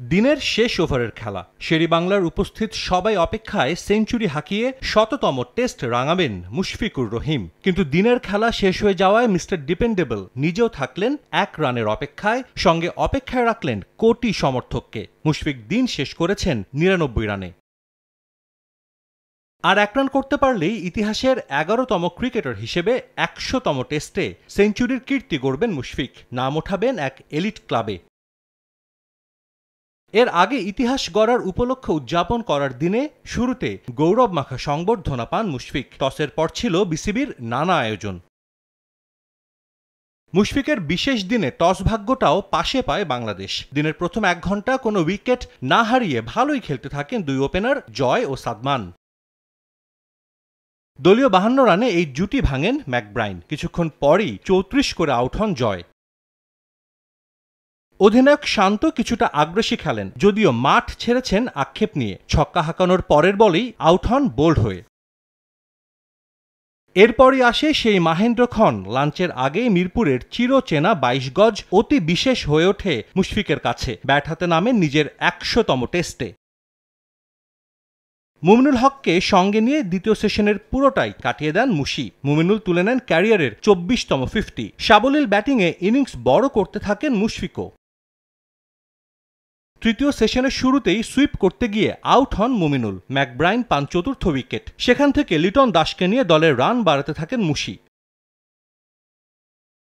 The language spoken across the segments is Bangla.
দিনের শেষ ওভারের খেলা শেরেবাংলার উপস্থিত সবাই অপেক্ষায় সেঞ্চুরি হাঁকিয়ে শততম টেস্ট রাঙাবেন মুশফিকুর রহিম। কিন্তু দিনের খেলা শেষ হয়ে যাওয়ায় মিস্টার ডিপেন্ডেবল নিজেও থাকলেন এক রানের অপেক্ষায়, সঙ্গে অপেক্ষায় রাখলেন কোটি সমর্থককে। মুশফিক দিন শেষ করেছেন ৯৯ রানে। আর এক রান করতে পারলেই ইতিহাসের ১১তম ক্রিকেটার হিসেবে ১০০তম টেস্টে সেঞ্চুরির কীর্তি গড়বেন মুশফিক, নাম ওঠাবেন এক এলিট ক্লাবে। এর আগে ইতিহাস গড়ার উপলক্ষ উদযাপন করার দিনে শুরুতে গৌরব মাখা সংবর্ধনা পান মুশফিক। টসের পর ছিল বিসিবির নানা আয়োজন। মুশফিকের বিশেষ দিনে টস ভাগ্যটাও পাশে পায় বাংলাদেশ। দিনের প্রথম ১ ঘন্টা কোনো উইকেট না হারিয়ে ভালোই খেলতে থাকেন দুই ওপেনার জয় ও সাদমান। দলীয় ৫২ রানে এই জুটি ভাঙেন ম্যাকব্রাইন। কিছুক্ষণ পরই ৩৪ করে আউট হন জয়। অধিনায়ক শান্ত কিছুটা আগ্রাসী খেলেন, যদিও মাঠ ছেড়েছেন আক্ষেপ নিয়ে। ছক্কা হাঁকানোর পরের বলেই আউট হন বোল্ড হয়ে। এরপরই আসে সেই মাহেন্দ্র খন। লাঞ্চের আগেই মিরপুরের চিরচেনা ২২ গজ অতি বিশেষ হয়ে ওঠে মুশফিকের কাছে। ব্যাট হাতে নামেন নিজের ১০০তম টেস্টে। মুমিনুল হককে সঙ্গে নিয়ে দ্বিতীয় সেশনের পুরোটাই কাটিয়ে দেন মুশি। মুমিনুল তুলে নেন ক্যারিয়ারের ২৪তম ৫০। সাবলীল ব্যাটিংয়ে ইনিংস বড় করতে থাকেন মুশফিকও। তৃতীয় সেশনের শুরুতেই সুইপ করতে গিয়ে আউট হন মুমিনুল। ম্যাকব্রাইন পান চতুর্থ উইকেট। সেখান থেকে লিটন দাসকে নিয়ে দলের রান বাড়াতে থাকেন মুশি।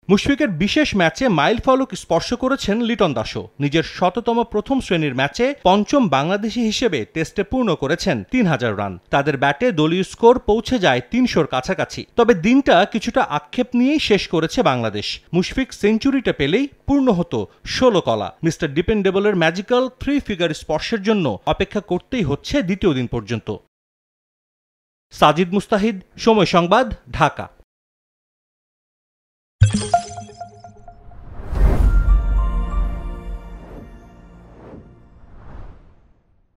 মুশফিকের বিশেষ ম্যাচে মাইল ফলক স্পর্শ করেছেন লিটন দাসও। নিজের শততম প্রথম শ্রেণীর ম্যাচে পঞ্চম বাংলাদেশি হিসেবে টেস্টে পূর্ণ করেছেন ৩০০০ রান। তাদের ব্যাটে দলীয় স্কোর পৌঁছে যায় ৩০০-র কাছাকাছি। তবে দিনটা কিছুটা আক্ষেপ নিয়েই শেষ করেছে বাংলাদেশ। মুশফিক সেঞ্চুরিটা পেলেই পূর্ণ হতো ১৬ কলা। মিস্টার ডিপেন্ডেবলের ম্যাজিক্যাল ৩ ফিগার স্পর্শের জন্য অপেক্ষা করতেই হচ্ছে দ্বিতীয় দিন পর্যন্ত। সাজিদ মুস্তাহিদ, সময় সংবাদ, ঢাকা।